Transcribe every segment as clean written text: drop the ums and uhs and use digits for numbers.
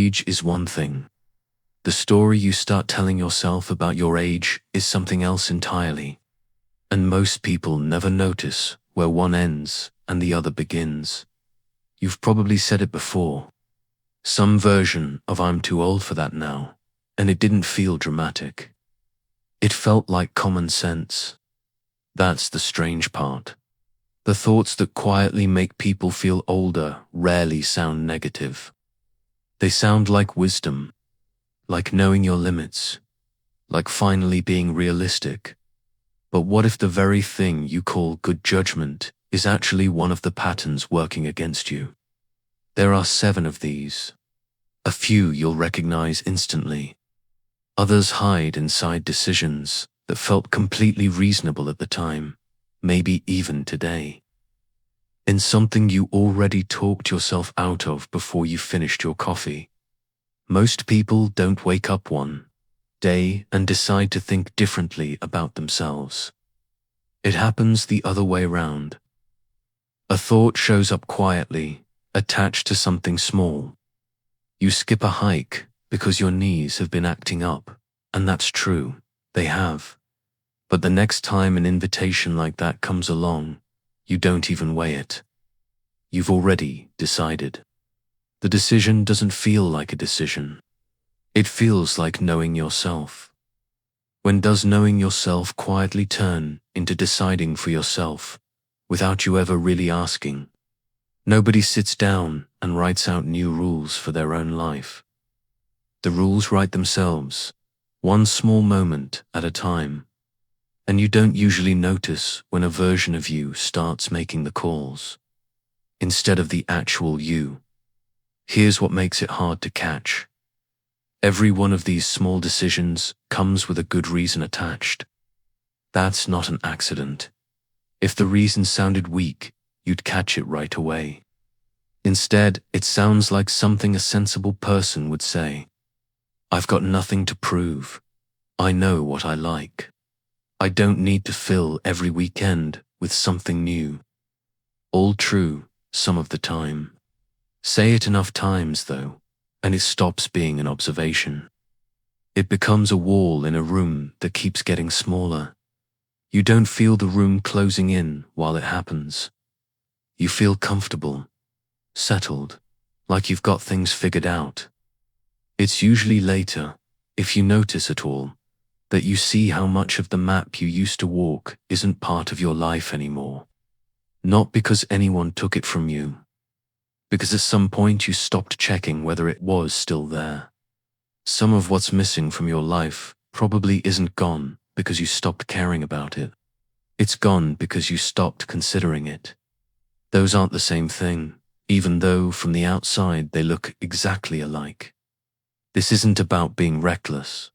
Age is one thing. The story you start telling yourself about your age is something else entirely. And most people never notice where one ends and the other begins. You've probably said it before. Some version of "I'm too old for that now," and it didn't feel dramatic. It felt like common sense. That's the strange part. The thoughts that quietly make people feel older rarely sound negative. They sound like wisdom, like knowing your limits, like finally being realistic. But what if the very thing you call good judgment is actually one of the patterns working against you? There are 7 of these. A few you'll recognize instantly. Others hide inside decisions that felt completely reasonable at the time, maybe even today. In something you already talked yourself out of before you finished your coffee. Most people don't wake up one day and decide to think differently about themselves. It happens the other way around. A thought shows up quietly, attached to something small. You skip a hike because your knees have been acting up, and that's true, they have. But the next time an invitation like that comes along, you don't even weigh it. You've already decided. The decision doesn't feel like a decision. It feels like knowing yourself. When does knowing yourself quietly turn into deciding for yourself, without you ever really asking? Nobody sits down and writes out new rules for their own life. The rules write themselves, one small moment at a time. And you don't usually notice when a version of you starts making the calls, instead of the actual you. Here's what makes it hard to catch. Every one of these small decisions comes with a good reason attached. That's not an accident. If the reason sounded weak, you'd catch it right away. Instead, it sounds like something a sensible person would say. I've got nothing to prove. I know what I like. I don't need to fill every weekend with something new. All true, some of the time. Say it enough times, though, and it stops being an observation. It becomes a wall in a room that keeps getting smaller. You don't feel the room closing in while it happens. You feel comfortable, settled, like you've got things figured out. It's usually later, if you notice at all, that you see how much of the map you used to walk isn't part of your life anymore. Not because anyone took it from you, because at some point you stopped checking whether it was still there. Some of what's missing from your life probably isn't gone because you stopped caring about it. It's gone because you stopped considering it. Those aren't the same thing, even though from the outside they look exactly alike. This isn't about being reckless.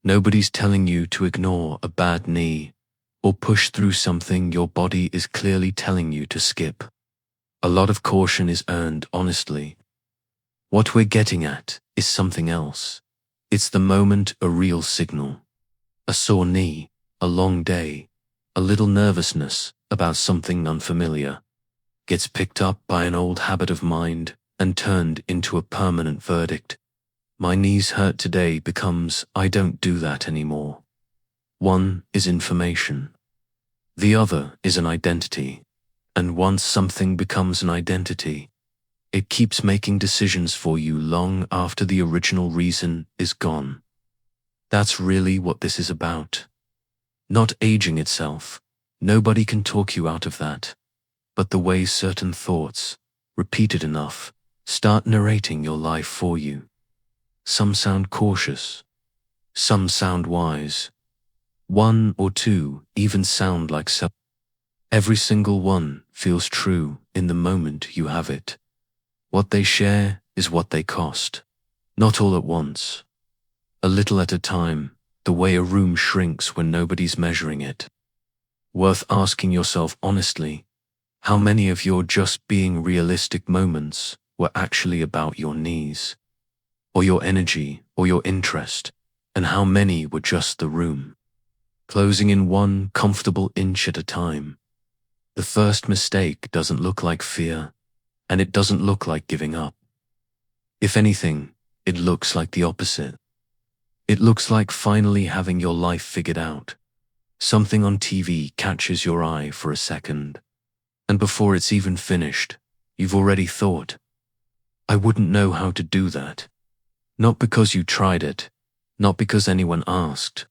Nobody's telling you to ignore a bad knee or push through something your body is clearly telling you to skip. A lot of caution is earned honestly. What we're getting at is something else. It's the moment a real signal. A sore knee, a long day, a little nervousness about something unfamiliar gets picked up by an old habit of mind and turned into a permanent verdict. My knees hurt today becomes I don't do that anymore. One is information. The other is an identity. And once something becomes an identity, it keeps making decisions for you long after the original reason is gone. That's really what this is about. Not aging itself. Nobody can talk you out of that. But the way certain thoughts, repeated enough, start narrating your life for you. Some sound cautious. Some sound wise. 1 or 2 even sound like self. Every single one feels true in the moment you have it. What they share is what they cost. Not all at once. A little at a time, the way a room shrinks when nobody's measuring it. Worth asking yourself honestly, how many of your just being realistic moments were actually about your knees, or your energy, or your interest, and how many were just the room, closing in one comfortable inch at a time. The first mistake doesn't look like fear, and it doesn't look like giving up. If anything, it looks like the opposite. It looks like finally having your life figured out. Something on TV catches your eye for a second, and before it's even finished, you've already thought, I wouldn't know how to do that. Not because you tried it, not because anyone asked.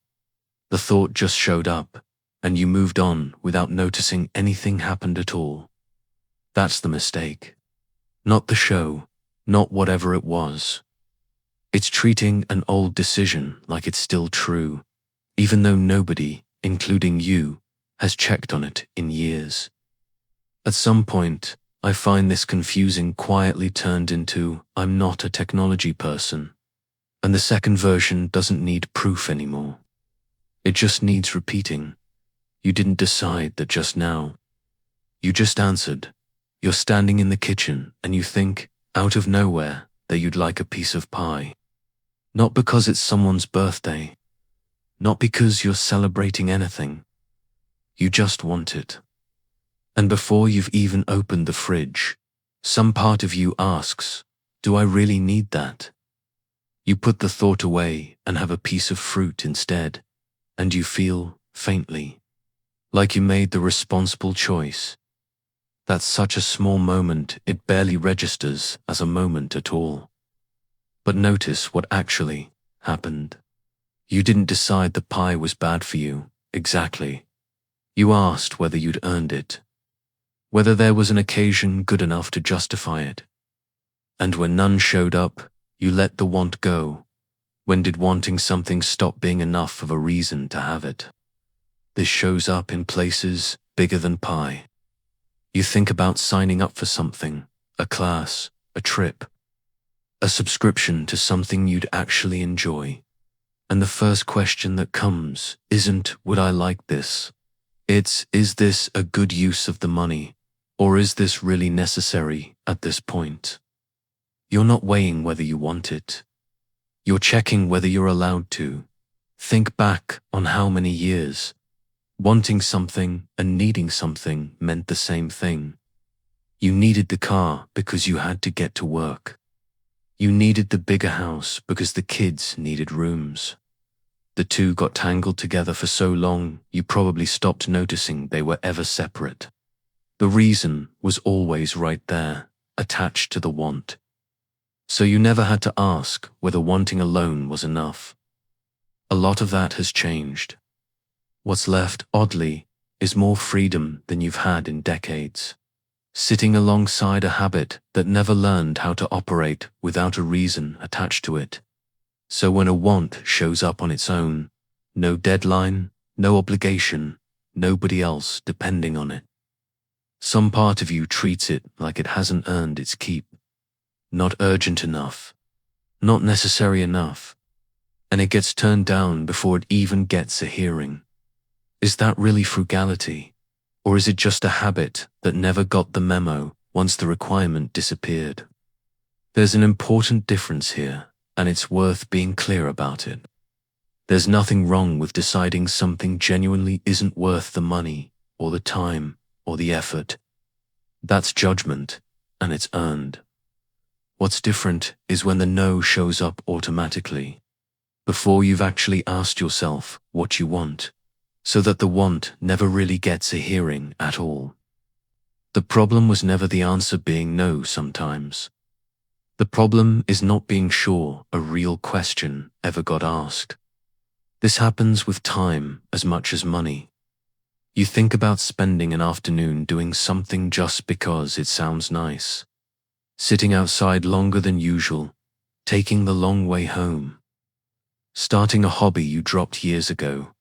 The thought just showed up, and you moved on without noticing anything happened at all. That's the mistake. Not the show, not whatever it was. It's treating an old decision like it's still true, even though nobody, including you, has checked on it in years. At some point, I find this confusing quietly turned into, I'm not a technology person. And the second version doesn't need proof anymore. It just needs repeating. You didn't decide that just now. You just answered. You're standing in the kitchen and you think, out of nowhere, that you'd like a piece of pie. Not because it's someone's birthday. Not because you're celebrating anything. You just want it. And before you've even opened the fridge, some part of you asks, do I really need that? You put the thought away and have a piece of fruit instead, and you feel, faintly, like you made the responsible choice. That's such a small moment it barely registers as a moment at all. But notice what actually happened. You didn't decide the pie was bad for you, exactly. You asked whether you'd earned it, whether there was an occasion good enough to justify it. And when none showed up, you let the want go. When did wanting something stop being enough of a reason to have it? This shows up in places bigger than pie. You think about signing up for something, a class, a trip, a subscription to something you'd actually enjoy. And the first question that comes isn't, would I like this? It's, is this a good use of the money? Or is this really necessary at this point? You're not weighing whether you want it. You're checking whether you're allowed to. Think back on how many years. Wanting something and needing something meant the same thing. You needed the car because you had to get to work. You needed the bigger house because the kids needed rooms. The two got tangled together for so long, you probably stopped noticing they were ever separate. The reason was always right there, attached to the want. So you never had to ask whether wanting alone was enough. A lot of that has changed. What's left, oddly, is more freedom than you've had in decades. Sitting alongside a habit that never learned how to operate without a reason attached to it. So when a want shows up on its own, no deadline, no obligation, nobody else depending on it. Some part of you treats it like it hasn't earned its keep. Not urgent enough. Not necessary enough. And it gets turned down before it even gets a hearing. Is that really frugality? Or is it just a habit that never got the memo once the requirement disappeared? There's an important difference here, and it's worth being clear about it. There's nothing wrong with deciding something genuinely isn't worth the money, or the time, or the effort. That's judgment, and it's earned. What's different is when the no shows up automatically, before you've actually asked yourself what you want, so that the want never really gets a hearing at all. The problem was never the answer being no sometimes. The problem is not being sure a real question ever got asked. This happens with time as much as money. You think about spending an afternoon doing something just because it sounds nice. Sitting outside longer than usual, taking the long way home. Starting a hobby you dropped years ago,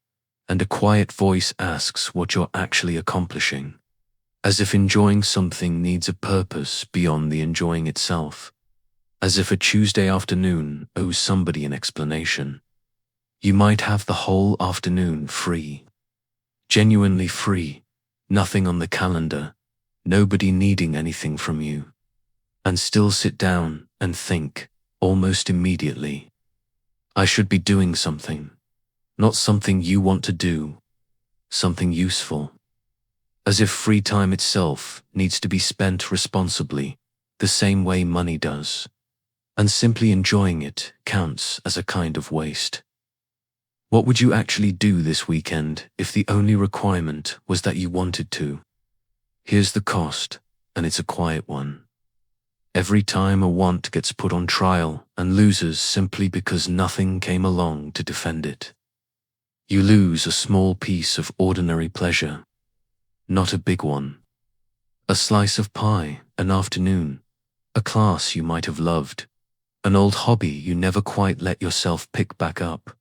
and a quiet voice asks what you're actually accomplishing, as if enjoying something needs a purpose beyond the enjoying itself, as if a Tuesday afternoon owes somebody an explanation. You might have the whole afternoon free, genuinely free, nothing on the calendar, nobody needing anything from you, and still sit down and think, almost immediately, I should be doing something. Not something you want to do, something useful. As if free time itself needs to be spent responsibly, the same way money does. and simply enjoying it counts as a kind of waste. What would you actually do this weekend if the only requirement was that you wanted to? Here's the cost, and it's a quiet one. Every time a want gets put on trial and loses simply because nothing came along to defend it, you lose a small piece of ordinary pleasure, not a big one. A slice of pie, an afternoon, a class you might have loved, an old hobby you never quite let yourself pick back up.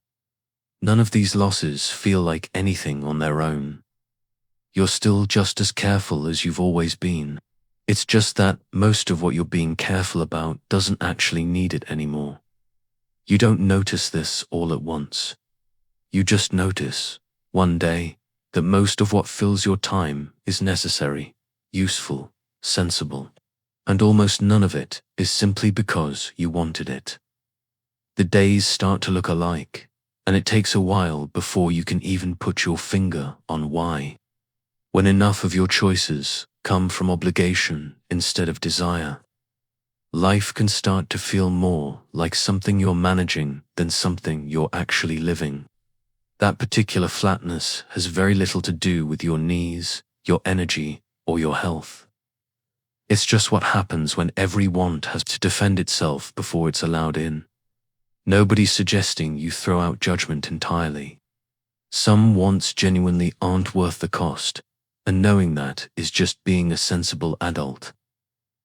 None of these losses feel like anything on their own. You're still just as careful as you've always been. It's just that most of what you're being careful about doesn't actually need it anymore. You don't notice this all at once. You just notice, one day, that most of what fills your time is necessary, useful, sensible, and almost none of it is simply because you wanted it. The days start to look alike, and it takes a while before you can even put your finger on why. When enough of your choices come from obligation instead of desire, life can start to feel more like something you're managing than something you're actually living. That particular flatness has very little to do with your needs, your energy, or your health. It's just what happens when every want has to defend itself before it's allowed in. Nobody's suggesting you throw out judgment entirely. Some wants genuinely aren't worth the cost, and knowing that is just being a sensible adult.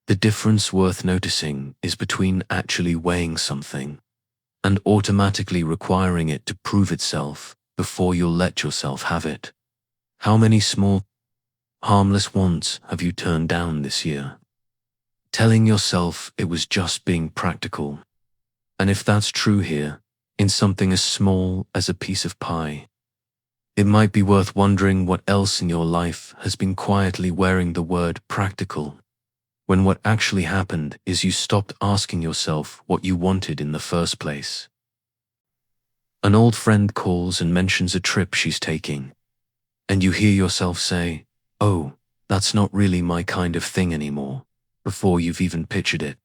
The difference worth noticing is between actually weighing something and automatically requiring it to prove itself before you'll let yourself have it. How many small, harmless wants have you turned down this year? Telling yourself it was just being practical. And if that's true here, in something as small as a piece of pie, it might be worth wondering what else in your life has been quietly wearing the word practical, when what actually happened is you stopped asking yourself what you wanted in the first place. An old friend calls and mentions a trip she's taking, and you hear yourself say, "Oh, that's not really my kind of thing anymore," before you've even pictured it.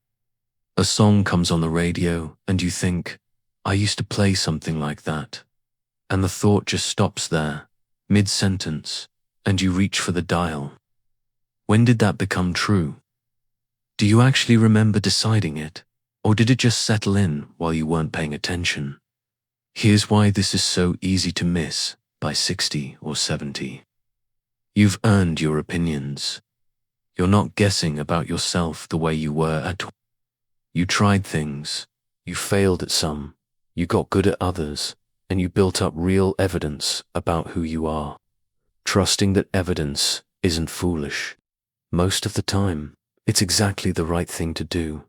A song comes on the radio and you think, "I used to play something like that." And the thought just stops there, mid-sentence, and you reach for the dial. When did that become true? Do you actually remember deciding it, or did it just settle in while you weren't paying attention? Here's why this is so easy to miss by 60 or 70. You've earned your opinions. You're not guessing about yourself the way you were at 20. You tried things, you failed at some, you got good at others, and you built up real evidence about who you are. Trusting that evidence isn't foolish. Most of the time, it's exactly the right thing to do.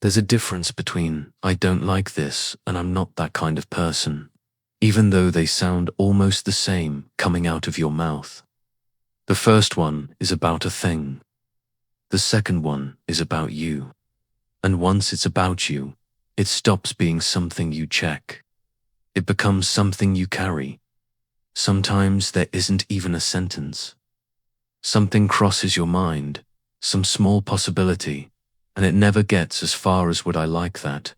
There's a difference between "I don't like this" and "I'm not that kind of person," even though they sound almost the same coming out of your mouth. The first one is about a thing. The second one is about you. And once it's about you, it stops being something you check. It becomes something you carry. Sometimes there isn't even a sentence. Something crosses your mind, some small possibility, and it never gets as far as "would I like that?"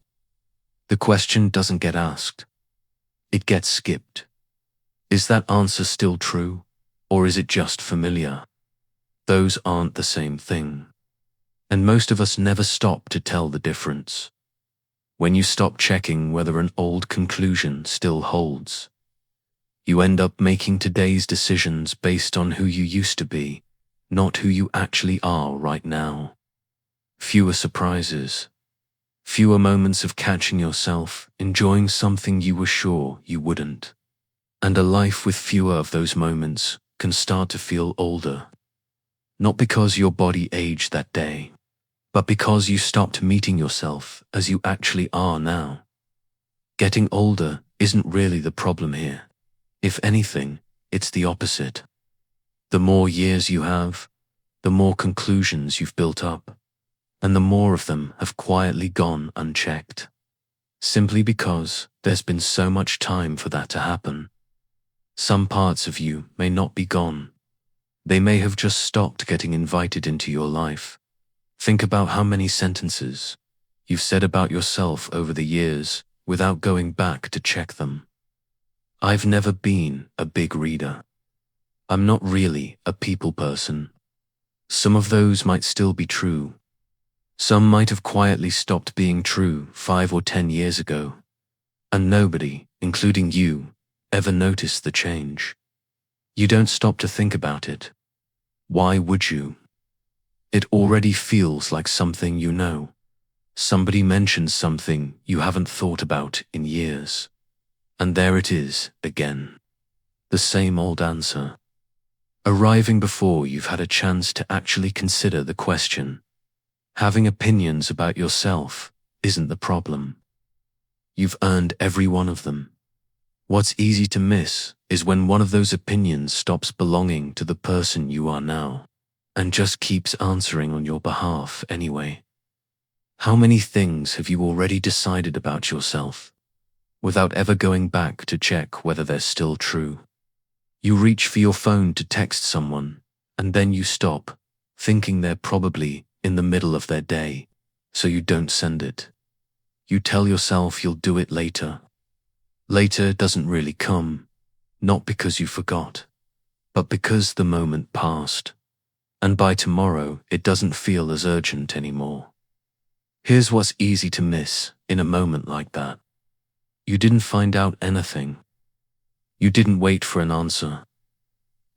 The question doesn't get asked. It gets skipped. Is that answer still true, or is it just familiar? Those aren't the same thing. And most of us never stop to tell the difference. When you stop checking whether an old conclusion still holds, you end up making today's decisions based on who you used to be, not who you actually are right now. Fewer surprises, fewer moments of catching yourself enjoying something you were sure you wouldn't. And a life with fewer of those moments can start to feel older. Not because your body aged that day, but because you stopped meeting yourself as you actually are now. Getting older isn't really the problem here. If anything, it's the opposite. The more years you have, the more conclusions you've built up, and the more of them have quietly gone unchecked. Simply because there's been so much time for that to happen. Some parts of you may not be gone. They may have just stopped getting invited into your life. Think about how many sentences you've said about yourself over the years without going back to check them. I've never been a big reader. I'm not really a people person. Some of those might still be true. Some might have quietly stopped being true 5 or 10 years ago. And nobody, including you, ever noticed the change. You don't stop to think about it. Why would you? It already feels like something you know. Somebody mentions something you haven't thought about in years. And there it is again. The same old answer. Arriving before you've had a chance to actually consider the question. Having opinions about yourself isn't the problem. You've earned every one of them. What's easy to miss is when one of those opinions stops belonging to the person you are now and just keeps answering on your behalf anyway. How many things have you already decided about yourself without ever going back to check whether they're still true? You reach for your phone to text someone, and then you stop, thinking they're probably in the middle of their day, so you don't send it. You tell yourself you'll do it later. Later doesn't really come, not because you forgot, but because the moment passed, and by tomorrow it doesn't feel as urgent anymore. Here's what's easy to miss in a moment like that. You didn't find out anything. You didn't wait for an answer.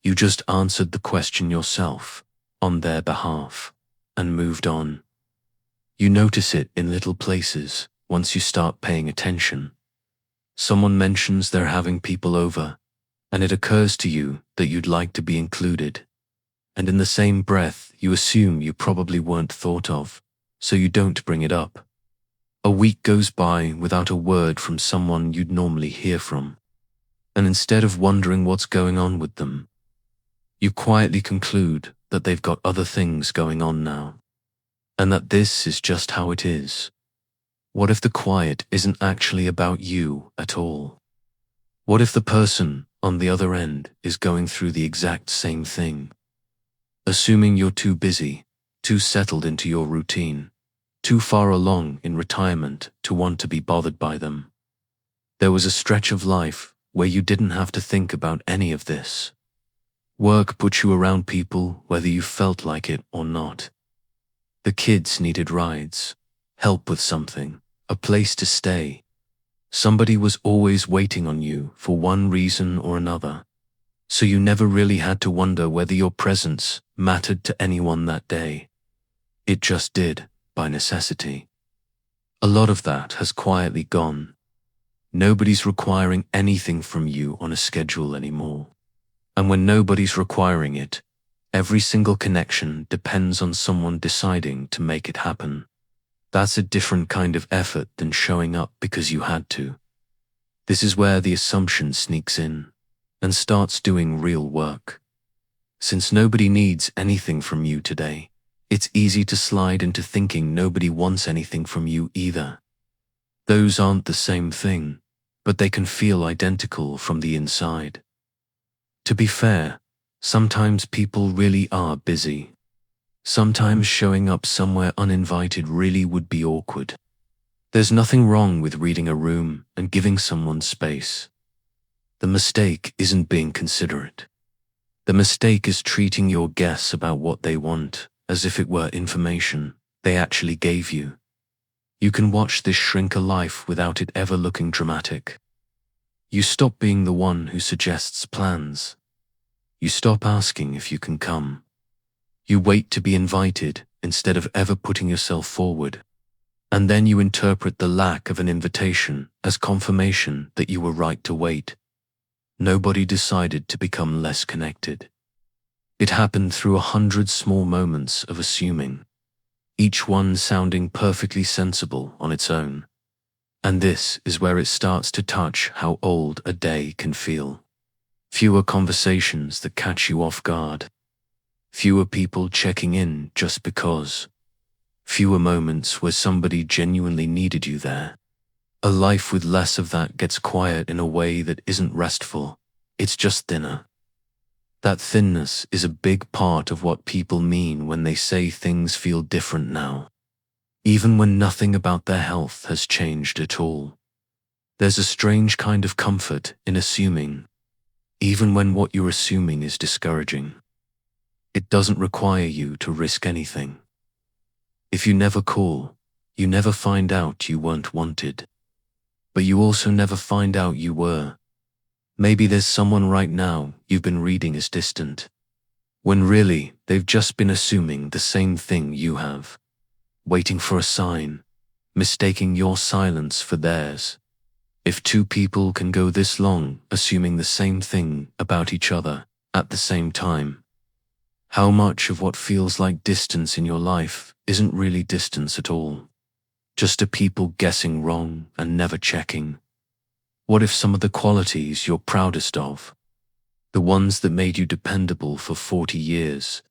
You just answered the question yourself, on their behalf, and moved on. You notice it in little places once you start paying attention. Someone mentions they're having people over, and it occurs to you that you'd like to be included. And in the same breath, you assume you probably weren't thought of, so you don't bring it up. A week goes by without a word from someone you'd normally hear from. And instead of wondering what's going on with them, you quietly conclude that they've got other things going on now, and that this is just how it is. What if the quiet isn't actually about you at all? What if the person on the other end is going through the exact same thing? Assuming you're too busy, too settled into your routine, too far along in retirement to want to be bothered by them. There was a stretch of life where you didn't have to think about any of this. Work put you around people whether you felt like it or not. The kids needed rides, help with something, a place to stay. Somebody was always waiting on you for one reason or another, so you never really had to wonder whether your presence mattered to anyone that day. It just did, by necessity. A lot of that has quietly gone. Nobody's requiring anything from you on a schedule anymore. And when nobody's requiring it, every single connection depends on someone deciding to make it happen. That's a different kind of effort than showing up because you had to. This is where the assumption sneaks in and starts doing real work. Since nobody needs anything from you today, it's easy to slide into thinking nobody wants anything from you either. Those aren't the same thing, but they can feel identical from the inside. To be fair, sometimes people really are busy. Sometimes showing up somewhere uninvited really would be awkward. There's nothing wrong with reading a room and giving someone space. The mistake isn't being considerate. The mistake is treating your guess about what they want as if it were information they actually gave you. You can watch this shrink a life without it ever looking dramatic. You stop being the one who suggests plans. You stop asking if you can come. You wait to be invited instead of ever putting yourself forward. And then you interpret the lack of an invitation as confirmation that you were right to wait. Nobody decided to become less connected. It happened through 100 small moments of assuming, each one sounding perfectly sensible on its own. And this is where it starts to touch how old a day can feel. Fewer conversations that catch you off guard. Fewer people checking in just because. Fewer moments where somebody genuinely needed you there. A life with less of that gets quiet in a way that isn't restful. It's just thinner. That thinness is a big part of what people mean when they say things feel different now. even when nothing about their health has changed at all. There's a strange kind of comfort in assuming, even when what you're assuming is discouraging. It doesn't require you to risk anything. If you never call, you never find out you weren't wanted. But you also never find out you were. Maybe there's someone right now you've been reading as distant, when really they've just been assuming the same thing you have, waiting for a sign, mistaking your silence for theirs. If two people can go this long assuming the same thing about each other at the same time, how much of what feels like distance in your life isn't really distance at all? Just a people guessing wrong and never checking. What if some of the qualities you're proudest of, the ones that made you dependable for 40 years,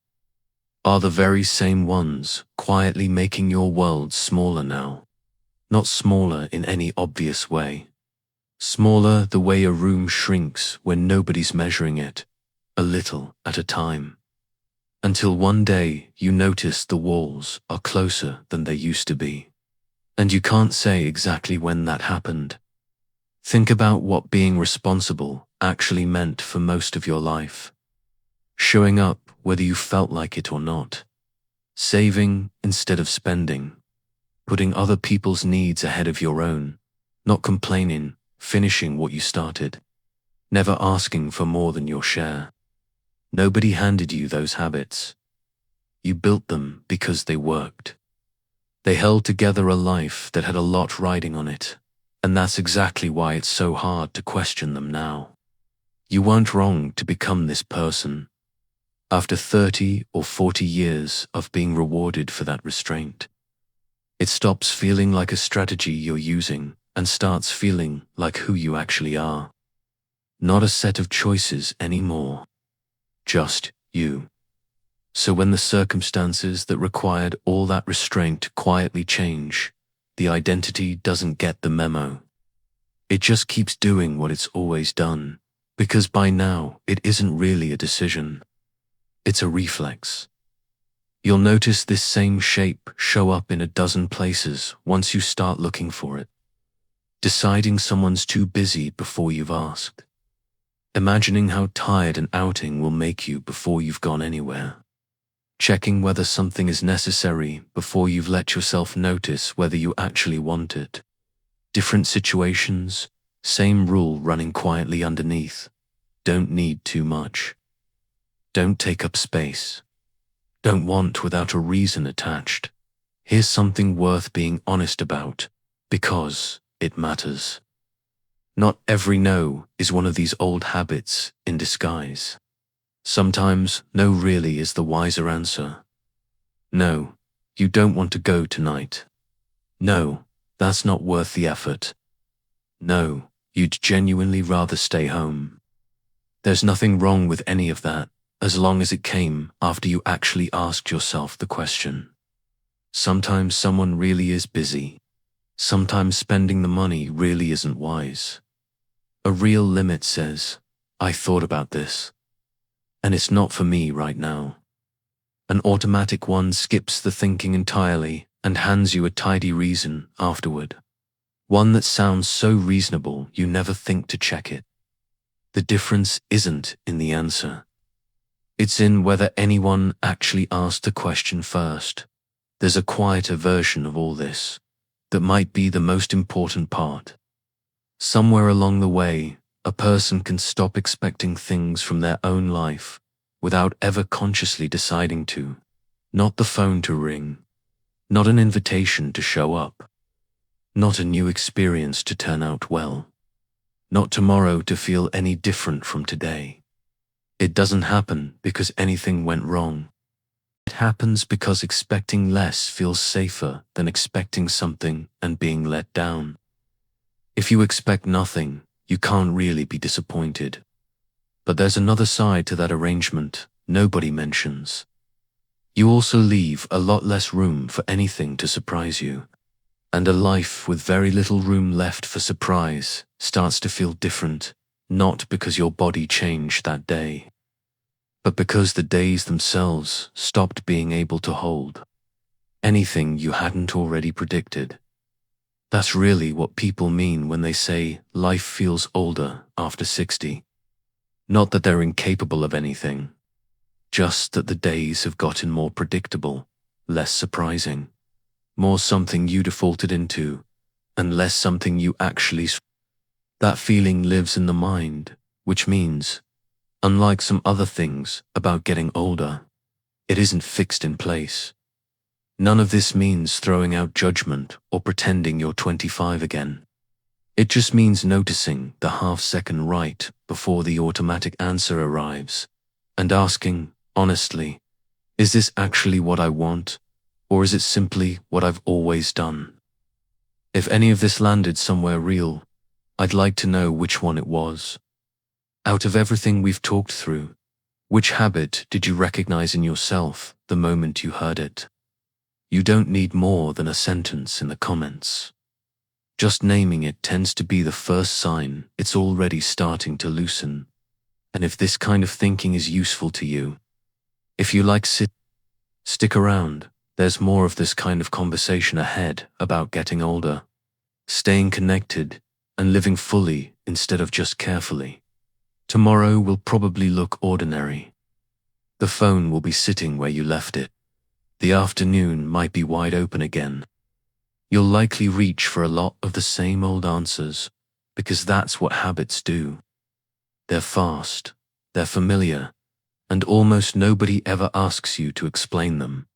are the very same ones quietly making your world smaller now? Not smaller in any obvious way. Smaller the way a room shrinks when nobody's measuring it, a little at a time. Until one day you notice the walls are closer than they used to be. And you can't say exactly when that happened. Think about what being responsible actually meant for most of your life. Showing up whether you felt like it or not. Saving instead of spending. Putting other people's needs ahead of your own. Not complaining, finishing what you started. Never asking for more than your share. Nobody handed you those habits. You built them because they worked. They held together a life that had a lot riding on it, and that's exactly why it's so hard to question them now. You weren't wrong to become this person. After 30 or 40 years of being rewarded for that restraint, it stops feeling like a strategy you're using and starts feeling like who you actually are. Not a set of choices anymore. Just you. So when the circumstances that required all that restraint quietly change, the identity doesn't get the memo. It just keeps doing what it's always done, because by now it isn't really a decision. It's a reflex. You'll notice this same shape show up in a dozen places once you start looking for it. Deciding someone's too busy before you've asked. Imagining how tired an outing will make you before you've gone anywhere. Checking whether something is necessary before you've let yourself notice whether you actually want it. Different situations, same rule running quietly underneath. Don't need too much. Don't take up space. Don't want without a reason attached. Here's something worth being honest about, because it matters. Not every no is one of these old habits in disguise. Sometimes no really is the wiser answer. No, you don't want to go tonight. No, that's not worth the effort. No, you'd genuinely rather stay home. There's nothing wrong with any of that, as long as it came after you actually asked yourself the question. Sometimes someone really is busy. Sometimes spending the money really isn't wise. A real limit says, I thought about this. And it's not for me right now. An automatic one skips the thinking entirely and hands you a tidy reason afterward. One that sounds so reasonable you never think to check it. The difference isn't in the answer. It's in whether anyone actually asked the question first. There's a quieter version of all this that might be the most important part. Somewhere along the way, a person can stop expecting things from their own life without ever consciously deciding to. Not the phone to ring, not an invitation to show up, not a new experience to turn out well, not tomorrow to feel any different from today. It doesn't happen because anything went wrong. It happens because expecting less feels safer than expecting something and being let down. If you expect nothing, you can't really be disappointed. But there's another side to that arrangement nobody mentions. You also leave a lot less room for anything to surprise you. And a life with very little room left for surprise starts to feel different, not because your body changed that day, but because the days themselves stopped being able to hold. anything you hadn't already predicted. That's really what people mean when they say life feels older after 60. Not that they're incapable of anything, just that the days have gotten more predictable, less surprising, more something you defaulted into, and less something you actually. That feeling lives in the mind, which means, unlike some other things about getting older, it isn't fixed in place. None of this means throwing out judgment or pretending you're 25 again. It just means noticing the half-second right before the automatic answer arrives and asking, honestly, is this actually what I want, or is it simply what I've always done? If any of this landed somewhere real, I'd like to know which one it was. Out of everything we've talked through, which habit did you recognize in yourself the moment you heard it? You don't need more than a sentence in the comments. Just naming it tends to be the first sign it's already starting to loosen. And if this kind of thinking is useful to you, if you like stick around, there's more of this kind of conversation ahead about getting older, staying connected, and living fully instead of just carefully. Tomorrow will probably look ordinary. The phone will be sitting where you left it. The afternoon might be wide open again. You'll likely reach for a lot of the same old answers, because that's what habits do. They're fast, they're familiar, and almost nobody ever asks you to explain them.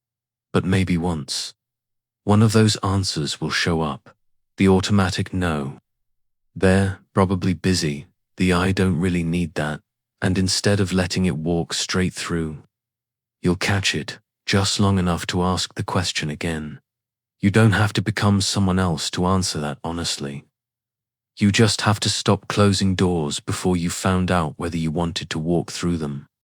But maybe once, one of those answers will show up, the automatic no. They're probably busy, the I don't really need that, and instead of letting it walk straight through, you'll catch it just long enough to ask the question again. You don't have to become someone else to answer that honestly. You just have to stop closing doors before you found out whether you wanted to walk through them.